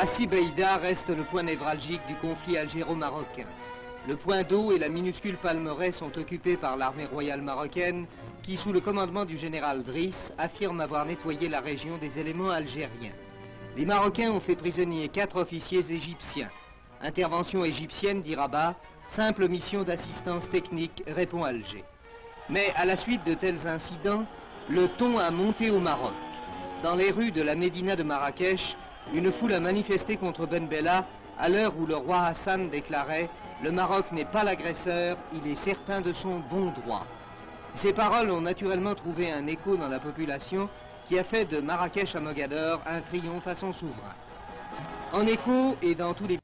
Hassi Beïda reste le point névralgique du conflit algéro-marocain. Le point d'eau et la minuscule Palmeraie sont occupés par l'armée royale marocaine qui, sous le commandement du général Driss, affirme avoir nettoyé la région des éléments algériens. Les Marocains ont fait prisonnier 4 officiers égyptiens. Intervention égyptienne, dit Rabat, simple mission d'assistance technique, répond Alger. Mais à la suite de tels incidents, le ton a monté au Maroc. Dans les rues de la Médina de Marrakech, une foule a manifesté contre Ben Bella à l'heure où le roi Hassan déclarait « Le Maroc n'est pas l'agresseur, il est certain de son bon droit ». Ces paroles ont naturellement trouvé un écho dans la population qui a fait de Marrakech à Mogador un triomphe à son souverain. En écho et dans tous les...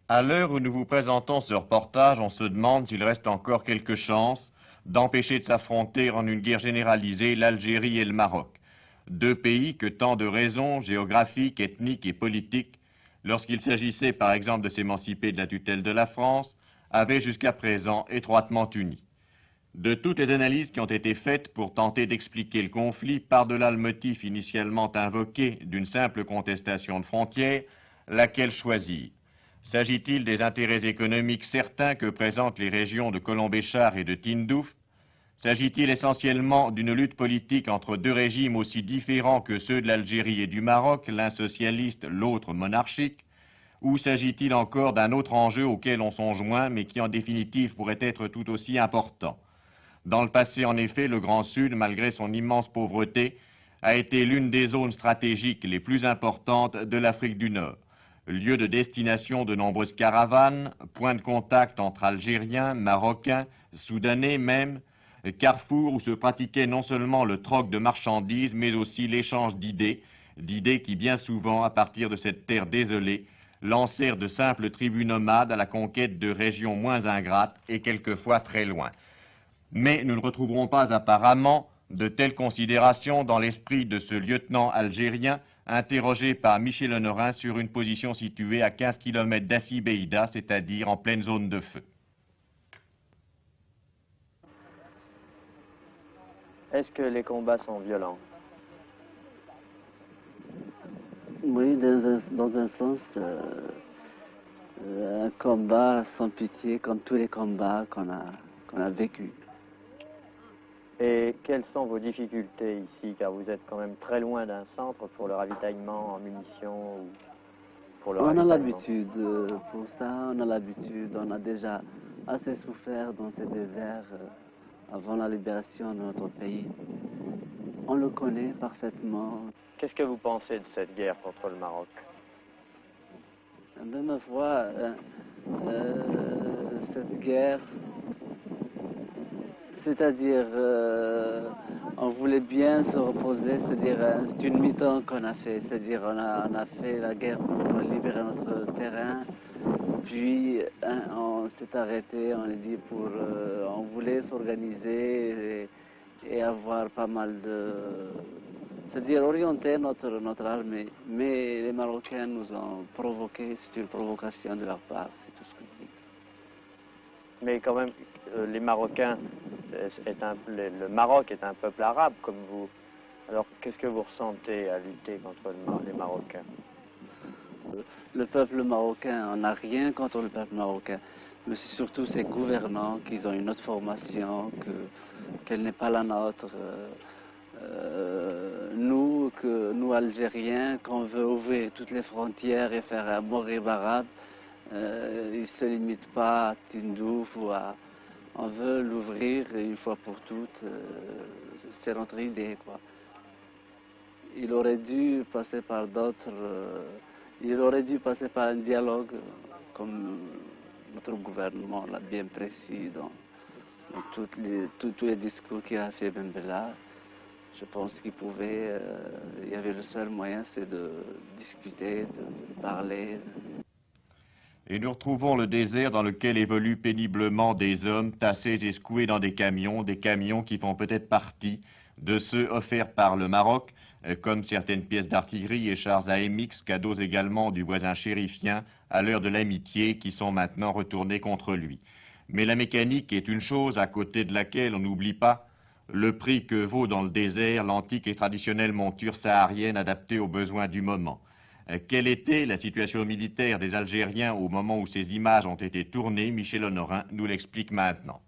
À l'heure où nous vous présentons ce reportage, on se demande s'il reste encore quelque chance d'empêcher de s'affronter en une guerre généralisée l'Algérie et le Maroc. 2 pays que tant de raisons géographiques, ethniques et politiques, lorsqu'il s'agissait par exemple de s'émanciper de la tutelle de la France, avaient jusqu'à présent étroitement unis. De toutes les analyses qui ont été faites pour tenter d'expliquer le conflit, par-delà le motif initialement invoqué d'une simple contestation de frontières, laquelle choisir? S'agit-il des intérêts économiques certains que présentent les régions de Colombéchar et de Tindouf? S'agit-il essentiellement d'une lutte politique entre 2 régimes aussi différents que ceux de l'Algérie et du Maroc, l'un socialiste, l'autre monarchique? Ou s'agit-il encore d'un autre enjeu auquel on songe moins, mais qui en définitive pourrait être tout aussi important? Dans le passé, en effet, le Grand Sud, malgré son immense pauvreté, a été l'une des zones stratégiques les plus importantes de l'Afrique du Nord. Lieu de destination de nombreuses caravanes, point de contact entre Algériens, Marocains, Soudanais même, carrefour où se pratiquait non seulement le troc de marchandises, mais aussi l'échange d'idées qui bien souvent, à partir de cette terre désolée, lancèrent de simples tribus nomades à la conquête de régions moins ingrates et quelquefois très loin. Mais nous ne retrouverons pas apparemment de telles considérations dans l'esprit de ce lieutenant algérien interrogé par Michel Honorin sur une position située à 15 km d'Hassi Beïda, c'est-à-dire en pleine zone de feu. Est-ce que les combats sont violents? Oui, dans un sens, un combat sans pitié, comme tous les combats qu'on a vécus. Et quelles sont vos difficultés ici, car vous êtes quand même très loin d'un centre pour le ravitaillement en munitions ou pour le On a ravitaillement? l'habitude, pour ça, on a l'habitude, on a déjà assez souffert dans ces déserts avant la libération de notre pays. On le connaît parfaitement. Qu'est-ce que vous pensez de cette guerre contre le Maroc? De ma foi, cette guerre, c'est-à-dire, on voulait bien se reposer, c'est-à-dire, c'est une mi-temps qu'on a fait, c'est-à-dire, on a fait la guerre pour libérer notre terrain, puis on s'est arrêté, on a dit on voulait s'organiser et avoir pas mal de, c'est-à-dire orienter notre armée, mais les Marocains nous ont provoqué, c'est une provocation de leur part, c'est tout ce que je dis. Mais quand même, les Marocains, le Maroc est un peuple arabe comme vous. Alors qu'est-ce que vous ressentez à lutter contre les Marocains? Le peuple marocain, on n'a rien contre le peuple marocain, mais c'est surtout ses gouvernants qui ont une autre formation, qu'elle n'est pas la nôtre. Nous Algériens, qu'on veut ouvrir toutes les frontières et faire un Maghreb arabe, il ne se limite pas à Tindouf ou à... On veut l'ouvrir une fois pour toutes, c'est notre idée, quoi. Il aurait dû passer par d'autres... il aurait dû passer par un dialogue, comme notre gouvernement l'a bien précis dans tous les discours qu'il a fait Ben Bella. Je pense qu'il pouvait, il y avait le seul moyen, c'est de discuter, de parler. Et nous retrouvons le désert dans lequel évoluent péniblement des hommes tassés et secoués dans des camions qui font peut-être partie de ceux offerts par le Maroc, comme certaines pièces d'artillerie et chars AMX, cadeaux également du voisin chérifien à l'heure de l'amitié, qui sont maintenant retournés contre lui. Mais la mécanique est une chose à côté de laquelle on n'oublie pas le prix que vaut dans le désert l'antique et traditionnelle monture saharienne adaptée aux besoins du moment. Quelle était la situation militaire des Algériens au moment où ces images ont été tournées? Michel Honorin nous l'explique maintenant.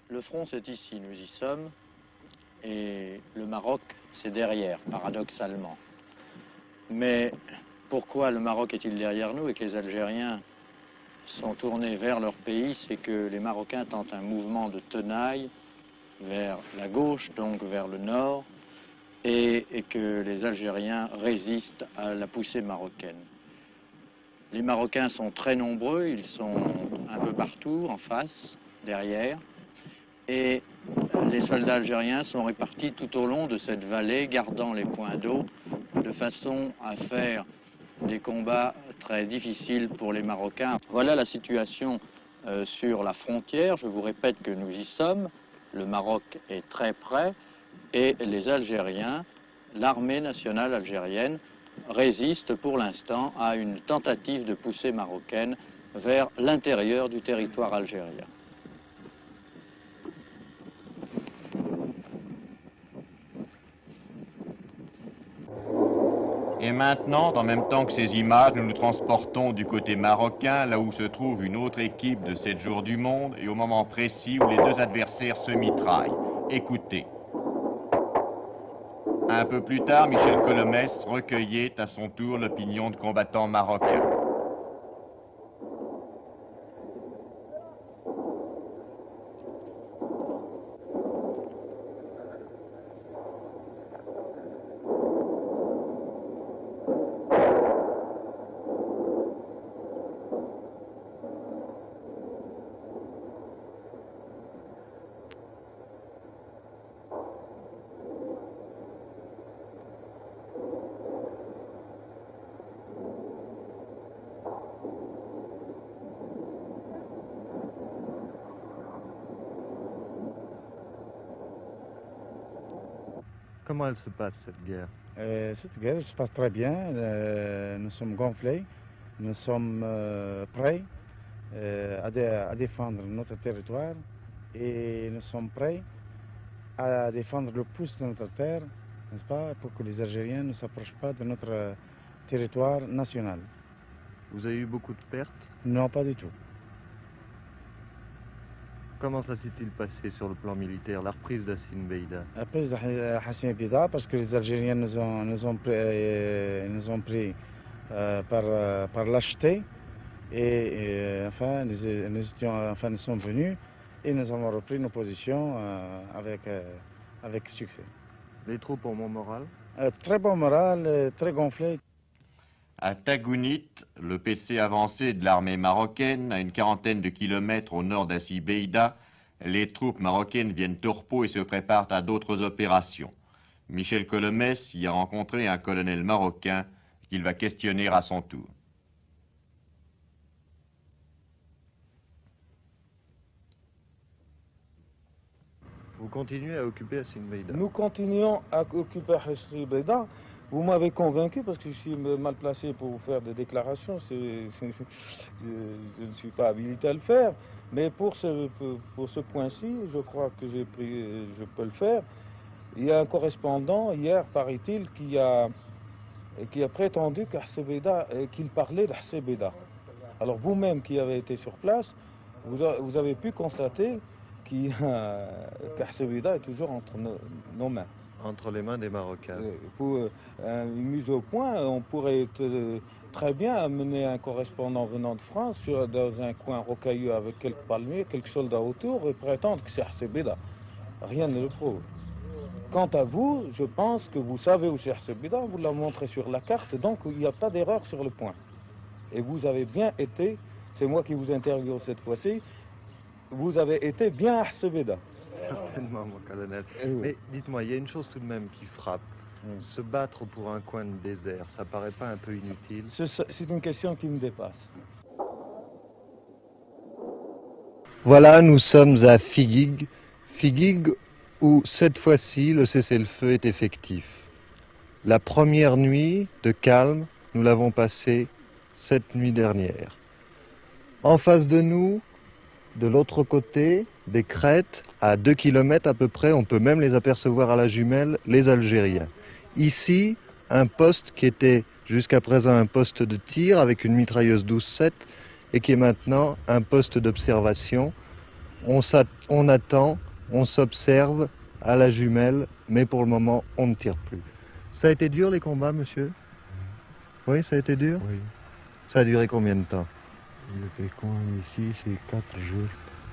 Le front, c'est ici, nous y sommes, et le Maroc, c'est derrière, paradoxalement. Mais pourquoi le Maroc est-il derrière nous et que les Algériens sont tournés vers leur pays? C'est que les Marocains tentent un mouvement de tenaille vers la gauche, donc vers le nord, et que les Algériens résistent à la poussée marocaine. Les Marocains sont très nombreux, ils sont un peu partout, en face, derrière, et les soldats algériens sont répartis tout au long de cette vallée, gardant les points d'eau, de façon à faire des combats très difficiles pour les Marocains. Voilà la situation sur la frontière. Je vous répète que nous y sommes. Le Maroc est très près et les Algériens, l'armée nationale algérienne, résiste pour l'instant à une tentative de poussée marocaine vers l'intérieur du territoire algérien. Et maintenant, en même temps que ces images, nous nous transportons du côté marocain, là où se trouve une autre équipe de 7 jours du monde, et au moment précis où les deux adversaires se mitraillent. Écoutez. Un peu plus tard, Michel Colomès recueillait à son tour l'opinion de combattants marocains. Comment elle se passe, cette guerre? Cette guerre se passe très bien. Nous sommes gonflés, nous sommes prêts à défendre notre territoire et nous sommes prêts à défendre le plus de notre terre, n'est-ce pas, pour que les Algériens ne s'approchent pas de notre territoire national. Vous avez eu beaucoup de pertes? Non, pas du tout. Comment ça s'est-il passé sur le plan militaire, la reprise d'Hassin Beida? La prise de Hassan Beida, parce que les Algériens nous ont pris par lâcheté et enfin, nous sommes venus et nous avons repris nos positions avec succès. Les troupes ont bon moral? Très bon moral, très gonflé. À Tagounit, le PC avancé de l'armée marocaine, à une quarantaine de kilomètres au nord d'Hassi Beida, les troupes marocaines viennent au repos et se préparent à d'autres opérations. Michel Colomès y a rencontré un colonel marocain qu'il va questionner à son tour. Vous continuez à occuper Hassin Beida? Nous continuons à occuper Hassi Beida. Vous m'avez convaincu parce que je suis mal placé pour vous faire des déclarations. Je ne suis pas habilité à le faire. Mais pour ce point-ci, je crois que je peux le faire. Il y a un correspondant, hier, paraît-il, qui a prétendu qu'il parlait d'Hassi Beida. Alors vous-même qui avez été sur place, vous avez pu constater qu'Hassi Beida est toujours entre nos mains. Entre les mains des Marocains. Pour une mise au point, on pourrait très bien amener un correspondant venant de France dans un coin rocailleux avec quelques palmiers, quelques soldats autour et prétendre que c'est Hassi Beida. Rien ne le prouve. Quant à vous, je pense que vous savez où c'est Hassi Beida, vous l'avez montré sur la carte, donc il n'y a pas d'erreur sur le point. Et vous avez bien été, c'est moi qui vous interviewe cette fois-ci, vous avez été bien à Hassi Beida. Certainement, mon colonel. Oui. Mais dites-moi, il y a une chose tout de même qui frappe. Se battre pour un coin de désert, ça paraît pas un peu inutile? C'est une question qui me dépasse. Voilà, nous sommes à Figuig. Figuig où cette fois-ci le cessez-le-feu est effectif. La première nuit de calme, nous l'avons passée cette nuit dernière. En face de nous, de l'autre côté, des crêtes, à 2 km à peu près, on peut même les apercevoir à la jumelle, les Algériens. Ici, un poste qui était jusqu'à présent un poste de tir avec une mitrailleuse 12-7 et qui est maintenant un poste d'observation. On attend, on s'observe à la jumelle, mais pour le moment, on ne tire plus. Ça a été dur les combats, monsieur? Oui, ça a été dur? Oui. Ça a duré combien de temps? Le pécan ici, c'est 4 jours.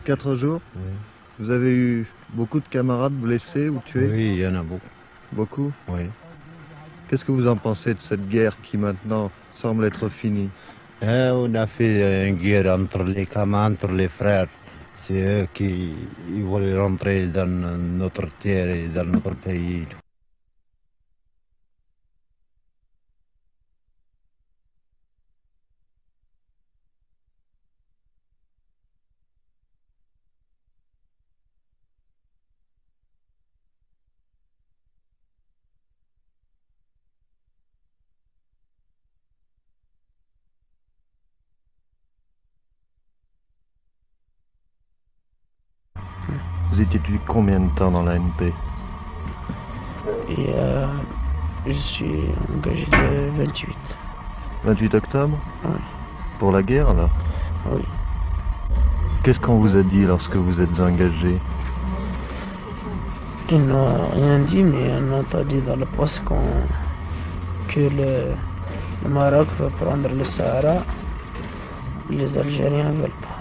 4 jours? Oui. Vous avez eu beaucoup de camarades blessés ou tués? Oui, il y en a beaucoup. Beaucoup? Oui. Qu'est-ce que vous en pensez de cette guerre qui maintenant semble être finie? On a fait une guerre entre les camarades, entre les frères. C'est eux qui veulent rentrer dans notre terre et dans notre pays. Vous étiez depuis combien de temps dans l'ANP? Je suis engagé le 28. 28 octobre? Oui. Pour la guerre, là? Oui. Qu'est-ce qu'on vous a dit lorsque vous êtes engagé? Ils n'ont rien dit, mais on a entendu dans le poste que le Maroc veut prendre le Sahara. Les Algériens ne veulent pas.